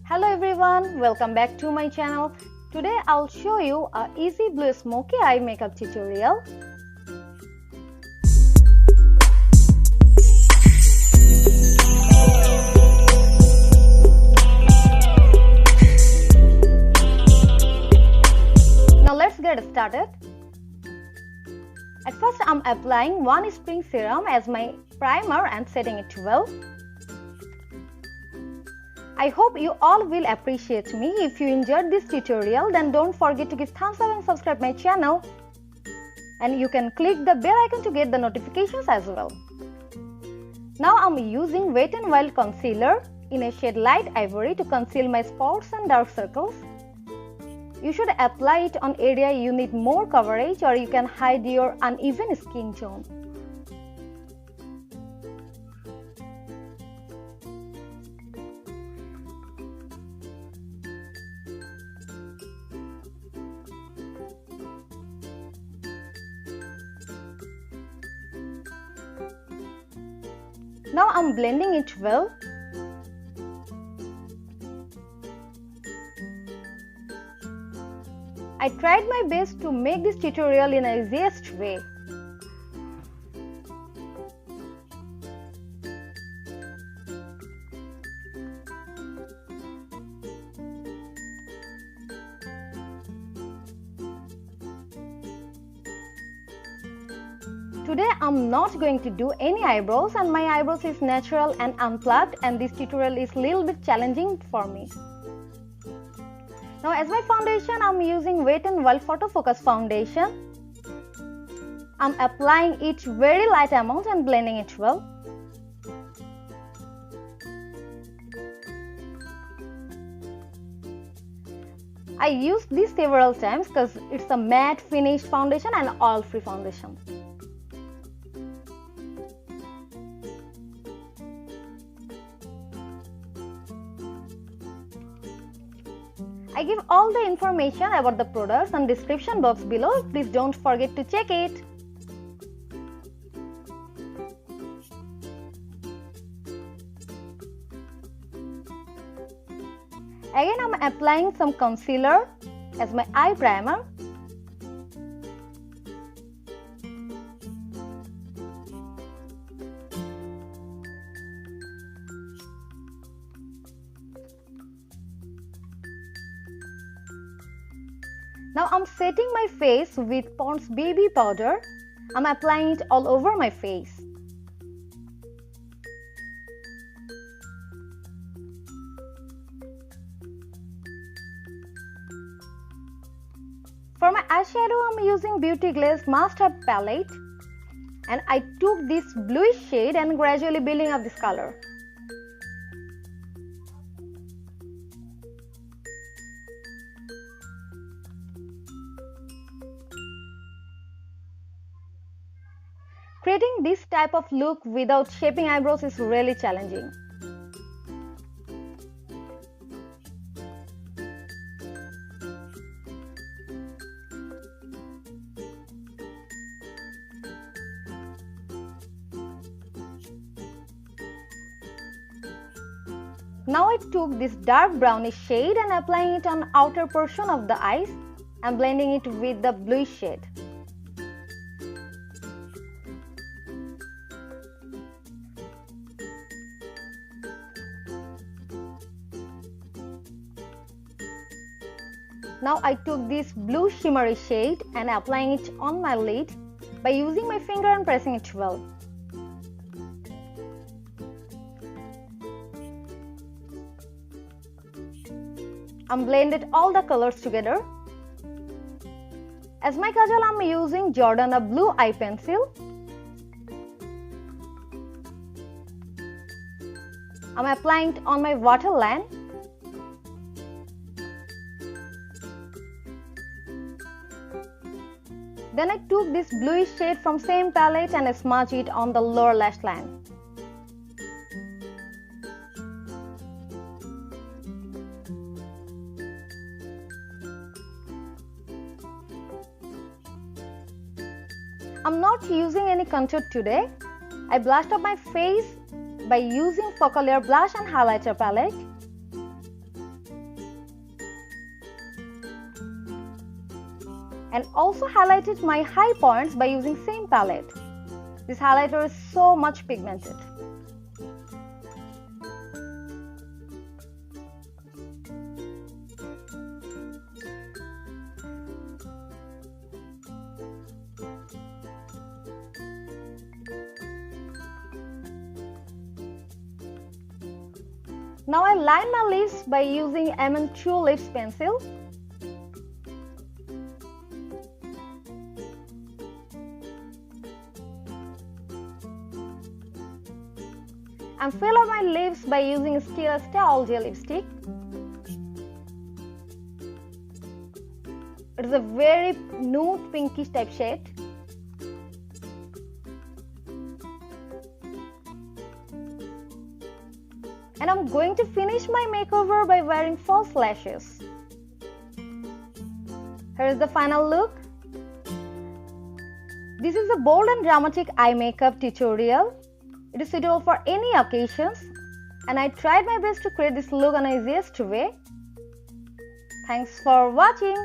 Hello everyone, welcome back to my channel. Today I'll show you a easy blue smoky eye makeup tutorial. Now let's get started. At first I'm applying one Spring Serum as my primer and setting it well. I hope you all will appreciate me. If you enjoyed this tutorial, then don't forget to give thumbs up and subscribe my channel. And you can click the bell icon to get the notifications as well. Now I'm using Wet n Wild concealer in a shade light ivory to conceal my spots and dark circles. You should apply it on area you need more coverage, or you can hide your uneven skin tone. Now I'm blending it well. I tried my best to make this tutorial in the easiest way. Today I'm not going to do any eyebrows, and my eyebrows is natural and unplugged, and this tutorial is a little bit challenging for me. Now as my foundation, I'm using Wet n Wild Photo Focus foundation. I'm applying it very light amount and blending it well. I used this several times because it's a matte finish foundation and oil free foundation. I give all the information about the products in the description box below. Please don't forget to check it. Again, I'm applying some concealer as my eye primer. Now I'm setting my face with Pond's baby powder. I'm applying it all over my face. For my eyeshadow, I'm using Beauty Glazed Must Have palette, and I took this bluish shade and gradually building up this color. Creating this type of look without shaping eyebrows is really challenging. Now I took this dark brownish shade and applying it on outer portion of the eyes and blending it with the bluish shade. Now I took this blue shimmery shade and applying it on my lid by using my finger and pressing it well. I'm blended all the colors together. As my kajal, I'm using Jordana blue eye pencil. I'm applying it on my waterline. Then I took this bluish shade from same palette and I smudged it on the lower lash line. I'm not using any contour today. I blushed up my face by using Focallure blush and highlighter palette. and also highlighted my high points by using same palette. This highlighter is so much pigmented. Now I line my lips by using M2 Lips Pencil. And fill up my lips by using Stila All Gel lipstick. It is a very nude pinkish type shade. And I'm going to finish my makeover by wearing false lashes. Here is the final look. This is a bold and dramatic eye makeup tutorial. It is suitable for any occasions, and I tried my best to create this look in the easiest way. Thanks for watching.